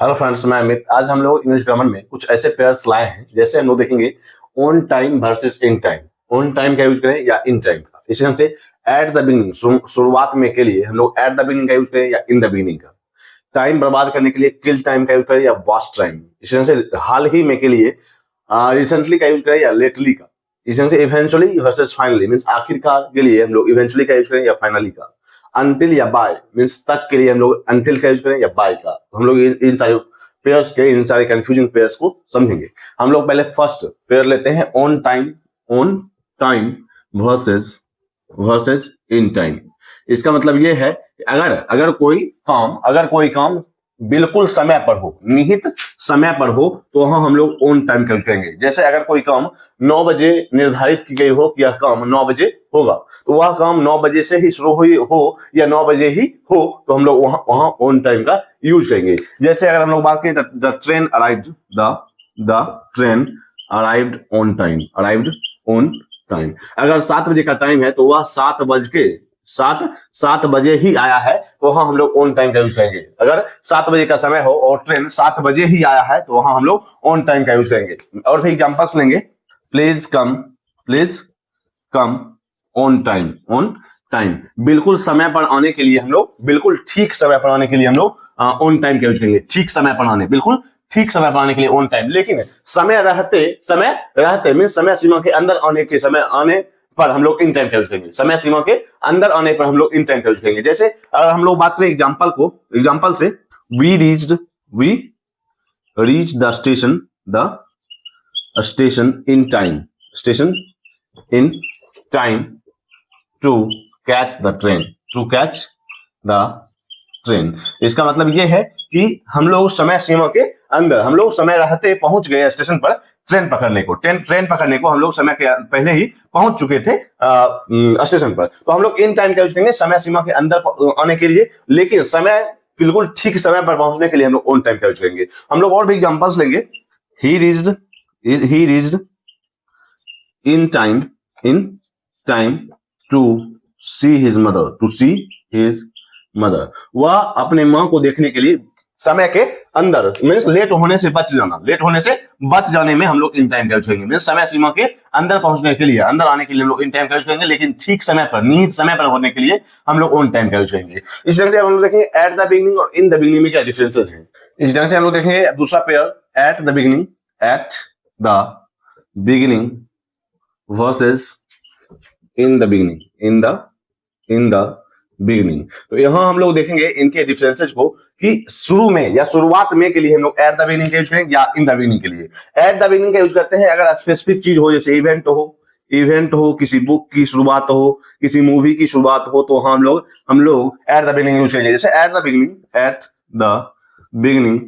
Hello friends, मैं अमित। आज हम लोग इंग्लिश ग्रामर में कुछ ऐसे पेयर्स लाए हैं। जैसे हम लोग देखेंगे on time versus in time. On time का यूज करें या इन टाइम का। इसी ढंग से एट द बिगिनिंग, शुरुआत में के लिए हम लोग एट द बिगिनिंग का यूज करें या इन द बिगिनिंग का। टाइम बर्बाद करने के लिए किल टाइम का यूज करें या वास्ट टाइम। इसी ढंग से हाल ही में के लिए रिसेंटली का यूज करें या लेटली का। इसी ढंग से इवेंचुअली वर्सेस फाइनली मीन्स आखिरकार के लिए हम लोग इवेंचुअली का यूज करें या फाइनली का। अनटिल या बाय मीन्स तक के लिए हम लोग अनटिल का यूज करें या बाय का। तो हम लोग इन सारे पेयर्स के, इन सारे कंफ्यूजिंग पेयर्स को समझेंगे। हम लोग पहले फर्स्ट पेयर लेते हैं on time versus in time. इसका मतलब ये है कि अगर कोई काम बिल्कुल समय पर हो, निहित समय पर हो, तो वहां हम लोग ऑन टाइम का यूज करेंगे। जैसे अगर कोई काम 9 बजे निर्धारित की गई हो कि यह काम 9 बजे होगा, तो वह काम 9 बजे से ही शुरू हुई हो या 9 बजे ही हो, तो हम लोग वहां ऑन टाइम का यूज करेंगे। जैसे अगर हम लोग बात करें the train arrived on time. अगर 7 बजे का टाइम है तो वह 7 बजे ही आया है, तो वहां हम लोग ऑन टाइम का यूज करेंगे। अगर 7 बजे का समय हो और ट्रेन 7 बजे ही आया है, तो वहां हम लोग ऑन टाइम का यूज करेंगे। और भी एग्जांपल्स लेंगे। Please come on time. बिल्कुल समय पर आने के लिए हम लोग, बिल्कुल ठीक समय पर आने के लिए हम लोग ऑन टाइम का यूज करेंगे। ठीक समय पर आने, बिल्कुल ठीक समय पर आने के लिए ऑन टाइम। लेकिन समय रहते मीन्स समय सीमा के अंदर आने पर हम लोग इन टाइम का यूज करेंगे। समय सीमा के अंदर आने पर हम लोग इन टाइम का यूज करेंगे। जैसे अगर हम लोग बात करें एग्जांपल से, we reach the station in time to catch the train. इसका मतलब यह है कि हम लोग समय सीमा के अंदर, हम लोग समय रहते पहुंच गए स्टेशन पर ट्रेन पकड़ने को हम लोग समय के पहले ही पहुंच चुके थे स्टेशन पर। तो हम लोग इन टाइम का यूज करेंगे समय सीमा के अंदर आने के लिए। लेकिन समय बिल्कुल ठीक समय पर पहुंचने के लिए हम लोग ऑन टाइम का यूज करेंगे। हम लोग और भी एग्जांपल्स लेंगे। He reached in time to see his mother. वह अपने मां को देखने के लिए समय के अंदर मीन्स लेट होने से बच जाने में हम लोग इन टाइम का यूज करेंगे। मीन्स समय सीमा के अंदर पहुंचने के लिए, अंदर आने के लिए हम लोग इन टाइम का यूज करेंगे। लेकिन ठीक समय पर, निहित समय पर होने के लिए हम लोग ऑन टाइम का यूज करेंगे। इस तरह से हम लोग देखेंगे एट द बिगिनिंग और इन द बिगिनिंग में क्या डिफरेंसेस हैं। इस तरह से हम लोग देखेंगे दूसरा pair at the beginning versus in the beginning. तो यहां हम लोग देखेंगे इनके डिफरेंसेस को कि शुरू में या शुरुआत में के लिए हम लोग एट द बिगिनिंग का यूज करेंगे या इन द बिगिनिंग के लिए। एट द बिगिनिंग का यूज करते हैं अगर स्पेसिफिक चीज हो, जैसे इवेंट हो, किसी बुक की शुरुआत हो, किसी मूवी की शुरुआत हो, तो हम लोग एट द बिगिनिंग यूज करेंगे। जैसे at the beginning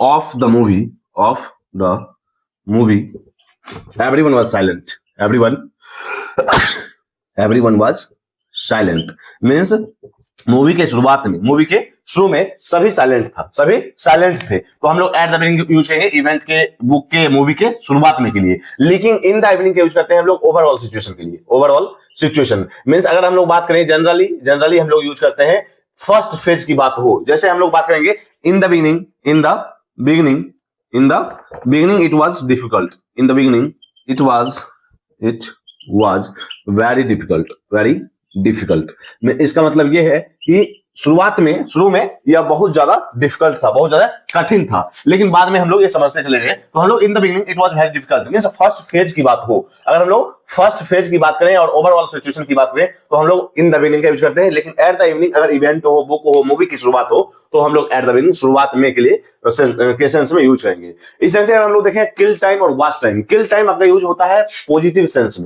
of the movie everyone was silent means movie के शुरू में सभी साइलेंट थे। तो हम लोग एट द बिगिनिंग यूज करेंगे इवेंट के, बुक के, मूवी के शुरुआत में के लिए। लेकिन इन द इवनिंग के यूज करते हैं हम लोग ओवरऑल सिचुएशन के लिए। ओवरऑल सिचुएशन मीन्स अगर हम लोग बात करें जनरली हम लोग यूज करते हैं फर्स्ट फेज की बात हो। जैसे हम लोग बात करेंगे in the beginning it was difficult. In the beginning it was very difficult. इसका मतलब यह है कि शुरू में यह बहुत ज्यादा डिफिकल्ट था, बहुत ज्यादा कठिन था। लेकिन बाद में हम लोग ये समझते चले गए। तो हम लोग in the beginning it was very difficult means first phase की बात हो। अगर हम लोग फर्स्ट फेज की बात करें और ओवरऑल सिचुएशन की बात करें, तो हम लोग इन द बिगिनिंग का यूज करते हैं। लेकिन एट द इवनिंग अगर इवेंट हो, बुक हो, मूवी की शुरुआत हो, तो हम लोग एट द बिगिनिंग शुरुआत में के लिए के सेंस में यूज करेंगे। इस तरह से अगर हम लोग देखें किल टाइम और वास्ट टाइम। किल टाइम आपका यूज होता है पॉजिटिव सेंस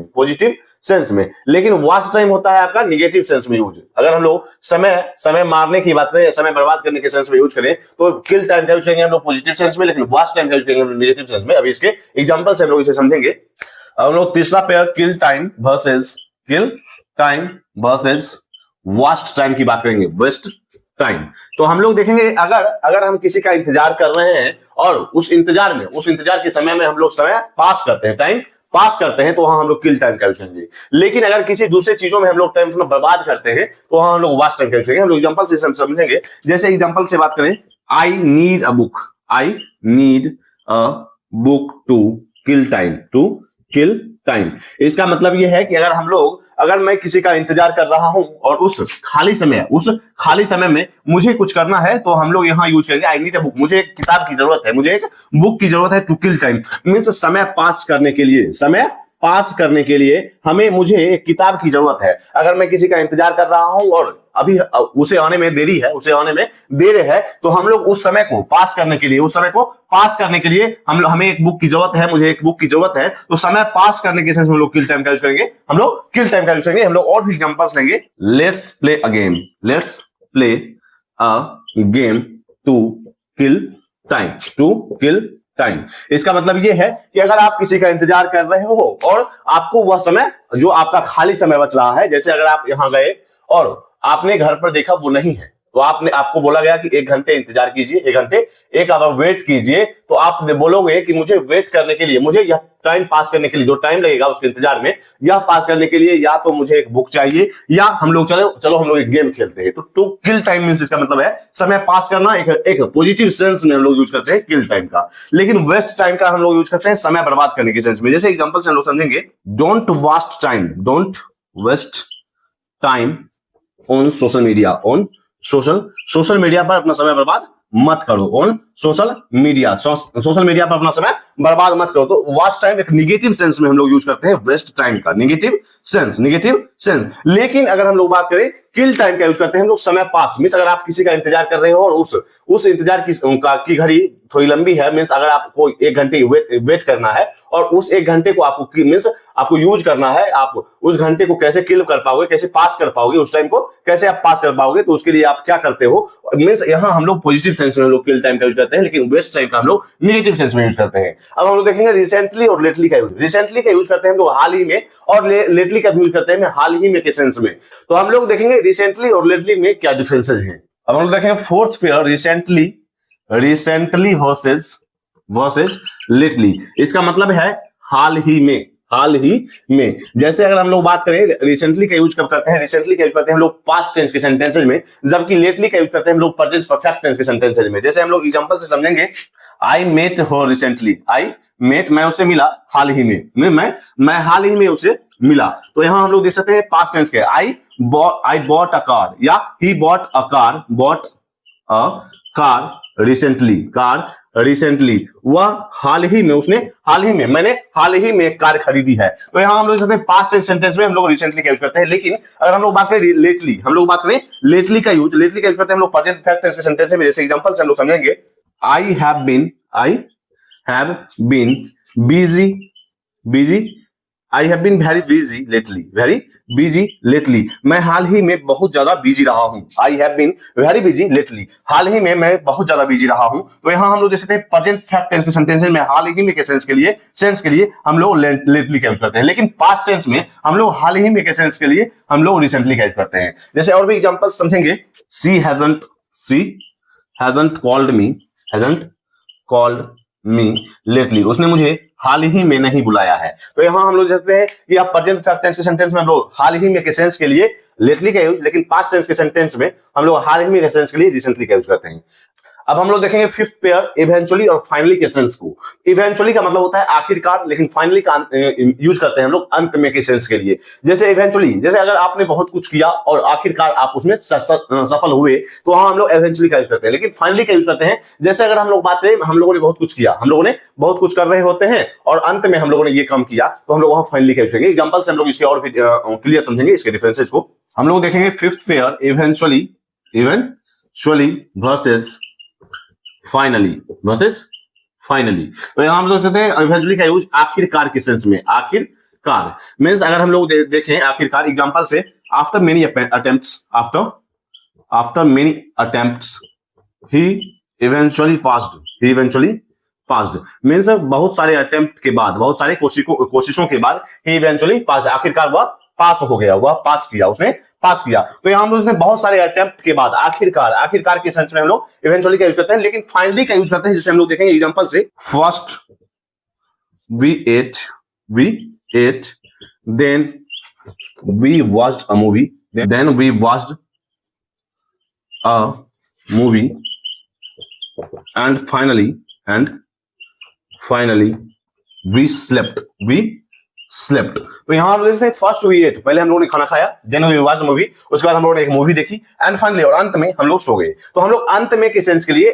में, लेकिन वास्ट टाइम होता है आपका निगेटिव सेंस में यूज। अगर हम लोग समय मारने की बात करें या समय बर्बाद करने के सेंस में यूज करें, तो किल टाइम का यूज करेंगे हम लोग पॉजिटिव सेंस में, लेकिन वास्ट टाइम का यूज करेंगे हम लोग निगेटिव सेंस में। अभी इसके एग्जांपल से हम लोग इसे समझेंगे। हम लोग तीसरा पेयर किल टाइम वर्सेस वास्ट टाइम की बात करेंगे, वेस्ट टाइम। तो हम लोग देखेंगे अगर हम किसी का इंतजार कर रहे हैं और उस इंतजार के समय में हम लोग समय पास करते हैं, टाइम पास करते हैं, तो वहां हम लोग किल टाइम का यूज करेंगे। लेकिन अगर किसी दूसरे चीजों में हम लोग टाइम बर्बाद करते हैं, तो वहां हम लोग वास्ट टाइम का यूज करेंगे। हम लोग एग्जांपल से समझेंगे। जैसे एग्जांपल से बात करें, I need a book. I need a book to kill time. इसका मतलब यह है कि अगर मैं किसी का इंतजार कर रहा हूं और उस खाली समय में मुझे कुछ करना है, तो हम लोग यहां यूज करेंगे आई नीड अ बुक। मुझे एक किताब की जरूरत है, मुझे एक बुक की जरूरत है टू किल टाइम, मीन्स समय पास करने के लिए मुझे एक किताब की जरूरत है। अगर मैं किसी का इंतजार कर रहा हूं और अभी उसे आने में देर है, तो हम लोग उस समय को पास करने के लिए हमें एक बुक की जरूरत है, मुझे एक बुक की जरूरत है, तो समय पास करने के सेंस में हम लोग किल टाइम का यूज करेंगे। हम लोग और भी एग्जांपल्स लेंगे। Let's play a game to kill time. इसका मतलब यह है कि अगर आप किसी का इंतजार कर रहे हो और आपको वह समय, जो आपका खाली समय बच रहा है, जैसे अगर आप यहां गए और आपने घर पर देखा वो नहीं है, तो आपको बोला गया कि 1 घंटे इंतजार कीजिए, 1 आवर वेट कीजिए, तो आप बोलोगे कि मुझे वेट करने के लिए, मुझे यह टाइम पास करने के लिए, जो टाइम लगेगा उसके इंतजार में, यह पास करने के लिए या तो मुझे एक बुक चाहिए, या हम लोग चलो हम लोग एक गेम खेलते हैं। तो टू किल टाइम मींस इसका मतलब है समय पास करना। एक पॉजिटिव सेंस में हम लोग यूज करते हैं किल टाइम का। लेकिन वेस्ट टाइम का हम लोग यूज करते हैं समय बर्बाद करने के सेंस में। जैसे एग्जांपल से हम लोग समझेंगे, don't waste time on social media. Social media पर अपना समय बर्बाद मत करो। ऑन सोशल मीडिया पर अपना समय बर्बाद मत करो। तो वास्ट टाइम एक निगेटिव सेंस में हम लोग यूज करते हैं वेस्ट टाइम का, निगेटिव सेंस। लेकिन अगर हम लोग बात करें किल टाइम का यूज करते हैं हम लोग समय पास। मींस अगर आप किसी का इंतजार कर रहे हो और उस इंतजार की घड़ी थोड़ी लंबी है, मींस अगर आपको 1 घंटे वेट करना है और उस 1 घंटे को आपको यूज करना है, आप उस घंटे को कैसे किल कर पाओगे, कैसे पास कर पाओगे, उस टाइम को कैसे आप पास कर पाओगे, तो उसके लिए आप क्या करते हो। मींस यहां हम लोग पॉजिटिव सेंस में हम लोग किल टाइम का यूज करते हैं, लेकिन वेस्ट टाइम का हम लोग निगेटिव सेंस में यूज करते हैं। अब हम लोग देखेंगे रिसेंटली और लेटली का यूज। रिसेंटली का यूज करते हैं हम लोग हाल ही में, और लेटली का भी यूज करते हैं हाल ही में के सेंस में। तो हम लोग देखेंगे रिसेंटली और लेटली में क्या डिफरेंसेस हैं। अब हम लोग देखेंगे fourth pair, recently versus lately. इसका मतलब है हाल ही में। जैसे अगर हम लोग बात करें रिसेंटली का यूज कब करते हैं, रिसेंटली का यूज करते हैं हम लोग पास्ट टेंस के सेंटेंसेज में, जबकि लेटली का यूज करते हैं हम लोग प्रेजेंट परफेक्ट टेंस के सेंटेंसेज में। जैसे हम लोग एग्जांपल से समझेंगे, आई मेट हर रिसेंटली। मैं उससे मिला हाल ही में। मैं हाल ही में उसे मिला। तो यहां हम लोग देख सकते हैं पास्ट टेंस के, आई बॉट अ कार, या he bought a car recently. मैंने हाल ही में एक कार खरीदी है। तो यहां हम लोग पास्ट सेंटेंस में हम लोग रिसेंटली का यूज करते हैं। लेकिन अगर हम लोग बात करें लेटली, लेटली का यूज करते हैं हम लोग प्रेजेंट परफेक्ट टेंस के सेंटेंस में। जैसे एग्जांपल से हम लोग समझेंगे, I have been busy I have been very busy lately. मैं हाल ही में बहुत ज्यादा बिजी रहा हूं। I have been very busy lately. हाल ही में मैं बहुत ज्यादा बिजी रहा हूं। तो यहां हम लोग देख सकते हैं प्रेजेंट परफेक्ट टेंस के सेंटेंस में हाल ही में के सेंस के लिए हम लोग लेटली का यूज करते हैं। लेकिन पास्ट टेंस में हम लोग हाल ही में के सेंस के लिए हम लोग रिसेंटली का यूज करते हैं। जैसे और भी एग्जांपल समझेंगे, she hasn't called me lately. उसने मुझे हाल ही में नहीं बुलाया है। तो यहां हम लोग देखते हैं कि आप प्रेजेंट परफेक्ट टेंस के सेंटेंस में हम लोग हाल ही में के सेंस के लिए लेटली का यूज, लेकिन पास्ट टेंस के सेंटेंस में हम लोग हाल ही में के सेंस के लिए रिसेंटली का यूज करते हैं। अब हम लोग देखेंगे फिफ्थ पेयर, इवेंचुअली और फाइनली के सेंस को। इवेंचुअली का मतलब होता है आखिरकार, लेकिन फाइनली का यूज करते हैं हम लोग अंत में के सेंस के लिए। जैसे इवेंचुअली, जैसे अगर आपने बहुत कुछ किया और आखिरकार आप उसमें सफल हुए, तो वहां हम लोग इवेंचुअली का यूज करते हैं। लेकिन फाइनली का यूज करते हैं, जैसे अगर हम लोग बात करें हम लोगों ने बहुत कुछ किया, हम लोगों ने बहुत कुछ कर रहे होते हैं और अंत में हम लोगों ने ये काम किया, तो हम लोग वहां फाइनली का यूज करेंगे। एग्जांपल से हम लोग इसके और क्लियर समझेंगे इसके डिफरेंसेस को। हम लोग देखेंगे fifth pair, eventually versus finally. तो यहां हम लोग सकते हैं इवेंचुअली का यूज आखिरकार के सेंस में। आखिरकार मींस अगर हम लोग देखें आखिरकार, एग्जांपल से आफ्टर मेनी अटेम्प्ट्स ही इवेंचुअली पास्ड। मींस बहुत सारे अटेम्प्ट के बाद, बहुत सारे कोशिशों के बाद ही इवेंचुअली पास्ड, आखिरकार वह पास हो गया, वह पास किया, उसने पास किया। तो यहां हम लोग बहुत सारे अटेम्प्ट के बाद आखिरकार के सेंस में हम लोग इवेंचुअली का यूज करते हैं। लेकिन फाइनली का यूज करते हैं, जिसे हम लोग देखेंगे एग्जांपल से, first we ate then we watched a movie and finally we slept. तो यहां हम देखते हैं फर्स्ट वी एट, पहले हम लोगों ने खाना खाया, देन वी वॉच्ड मूवी, उसके बाद हम लोगों ने एक मूवी देखी, एंड फाइनली और अंत में हम लोग सो गए। तो हम लोग अंत में के सेंस के लिए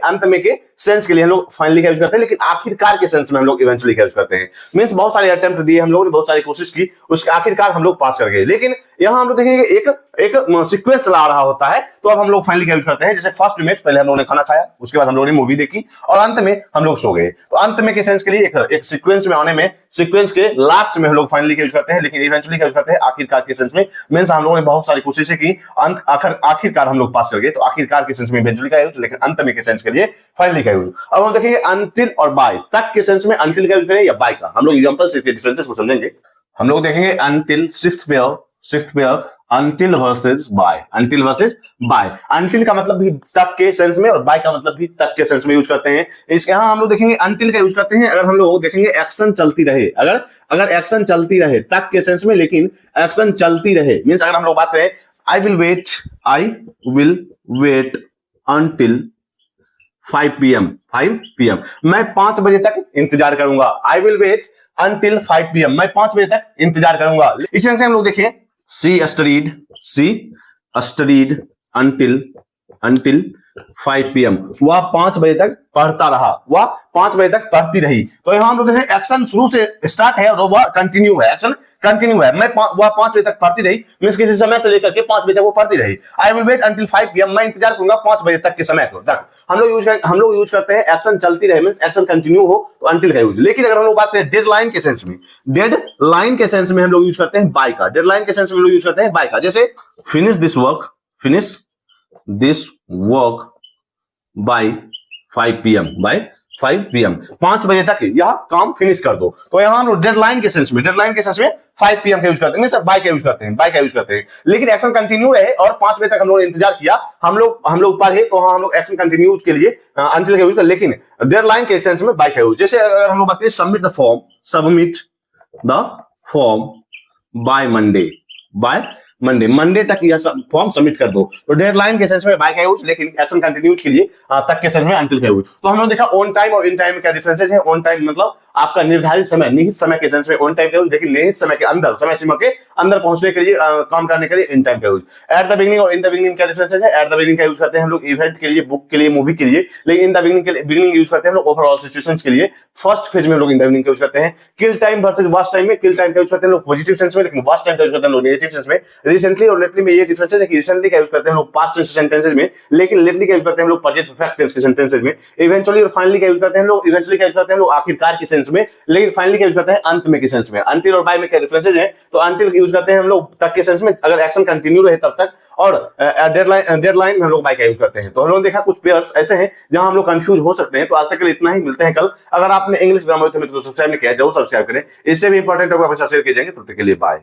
हम लोग फाइनली का यूज करते हैं, लेकिन आखिरकार के सेंस में हम लोग इवेंचुअली का यूज करते हैं। मींस बहुत सारे अटेम्प्ट दिए हम लोगों ने, बहुत सारी कोशिश की, उसके आखिरकार हम लोग पास कर गए। लेकिन यहां हम लोग देखेंगे एक सीक्वेंस चला रहा होता है, तो अब हम लोग फाइनली का यूज करते हैं। जैसे फर्स्ट वी मेट, पहले हम लोगों ने खाना खाया, उसके बाद हम लोगों ने मूवी देखी, और अंत में हम लोग सो गए। तो अंत में के सेंस के लिए एक सीक्वेंस में आने में, सीक्वेंस के लास्ट में हम लोग फाइनली का यूज करते हैं, लेकिन इवेंचुअली का यूज करते हैं आखिरकार के सेंस में। मींस हम लोगों ने बहुत सारी कोशिशें की, आखिरकार हम लोग पास कर गए, तो आखिरकार के सेंस में इवेंचुअली का यूज, लेकिन अंत में के सेंस के लिए फाइनली का यूज। अब हम देखेंगे अनटिल और बाय, तक के सेंस में अनटिल का यूज करें या बाय का। हम लोग एग्जांपल से इसके डिफरेंसेस को समझेंगे। हम लोग देखेंगे until, sixth pair until versus by. Until versus by, until का मतलब भी तक के सेंस में और बाय का मतलब भी तक के सेंस में यूज करते हैं। इसके यहां हम लोग देखेंगे अनटिल का यूज करते हैं अगर हम लोग देखेंगे एक्शन चलती रहे, अगर एक्शन चलती रहे तक के सेंस में, लेकिन एक्शन चलती रहे मींस अगर हम लोग बात करें I will wait until 5 PM मैं 5 बजे तक इंतजार करूंगा। I will wait until 5 PM मैं 5 बजे तक इंतजार करूंगा। इसी तरह से हम लोग देखें शी स्टडीड अनटिल 5 PM, वह 5 बजे तक पढ़ता रहा, वह 5 बजे तक पढ़ती रही। तो यहां हम लोग देखें एक्शन शुरू से स्टार्ट है और वह कंटिन्यू है, एक्शन कंटिन्यू है। वह 5 बजे तक पढ़ती रही मींस किसी समय से लेकर के 5 बजे तक वो पढ़ती रही। I will wait until 5 PM मैं इंतजार करूंगा 5 बजे तक के समय को तक। हम लोग यूज करते हैं एक्शन चलती रहे मींस एक्शन कंटिन्यू हो तो अंटिल का यूज। लेकिन अगर हम लोग बात करें डेडलाइन के सेंस में, डेडलाइन के सेंस में हम लोग यूज करते हैं बाय का। डेडलाइन के सेंस में हम लोग यूज करते हैं बाय का। जैसे finish this work by 5 PM 5 बजे तक यह काम फिनिश कर दो। तो यहां हम डेडलाइन के सेंस में 5 PM का यूज करते हैं, बाय का यूज करते हैं। लेकिन एक्शन कंटिन्यू रहे और 5 बजे तक हम लोगों ने इंतजार किया, हम लोग पढ़े, तो हम लोग एक्शन कंटिन्यू के लिए अंटिल का यूज कर, लेकिन डेडलाइन के सेंस में बाय का यूज। जैसे अगर हम लोग बात करें submit the form by Monday तक यह फॉर्म सबमिट कर दो। तो डेडलाइन के सेंस में बाय का यूज, लेकिन एक्शन कंटिन्यू के लिए तक के सेंस में अंटिल का यूज। तो हमने देखा ऑन टाइम और इन टाइम में क्या डिफरेंसेस है। ऑन टाइम मतलब आपका निर्धारित समय, निहित समय के सेंस में ऑन टाइम का यूज, लेकिन निहित समय के अंदर, समय सीमा के अंदर पहुंचने के लिए, काम करने के लिए इन टाइम का यूज। एट द बिगिनिंग और इन द बिगिनिंग क्या डिफरेंसेस है। एट द बिगिनिंग का यूज करते हैं हम लोग इवेंट के लिए, बुक के लिए, मूवी के लिए, लेकिन इन द बिगिनिंग यूज करते हैं हम लोग ओवरऑल सिचुएशंस के लिए। फर्स्ट फेज में हम लोग इन द बिगिनिंग का यूज करते हैं। किल टाइम वर्सेस वास्ट टाइम में किल टाइम का यूज करते हैं लोग पॉजिटिव सेंस में, लेकिन वास्ट टाइम का यूज करते हैं लोग नेगेटिव सेंस में। रिसेंटली और लेटली में ये डिफरेंस है कि रिसेंटली का यूज करते हैं हम लोग पास्ट टेंस के सेंटेंसेस में, लेकिन लेटली का यूज करते हैं हम लोग प्रेजेंट परफेक्ट टेंस के सेंटेंसेस में। इवेंचुअली और फाइनली का यूज करते हैं लोग, इवेंचुअली का यूज करते हैं लोग आखिरकार के सेंस में, लेकिन फाइनली का यूज करते हैं अंत में के सेंस में। अंटिल और बाय में क्या डिफरेंसेस है, तो अंटिल यूज करते हैं हम लोग तक के सेंस में अगर एक्शन कंटिन्यू रहे तब तक, और डेडलाइन में हम लोग बाय का यूज करते हैं। तो हम लोग देखा कुछ पेयर्स ऐसे हैं जहां हम लोग कंफ्यूज हो सकते हैं। तो आज तक के लिए इतना ही, मिलते हैं कल। अगर आपने इंग्लिश ग्रामर तो सब्सक्राइब नहीं किया जरूर सब्सक्राइब करें, इससे भी इंपॉर्टेंट टॉपिक हमेशा शेयर किए जाएंगे। तब तक के लिए बाय।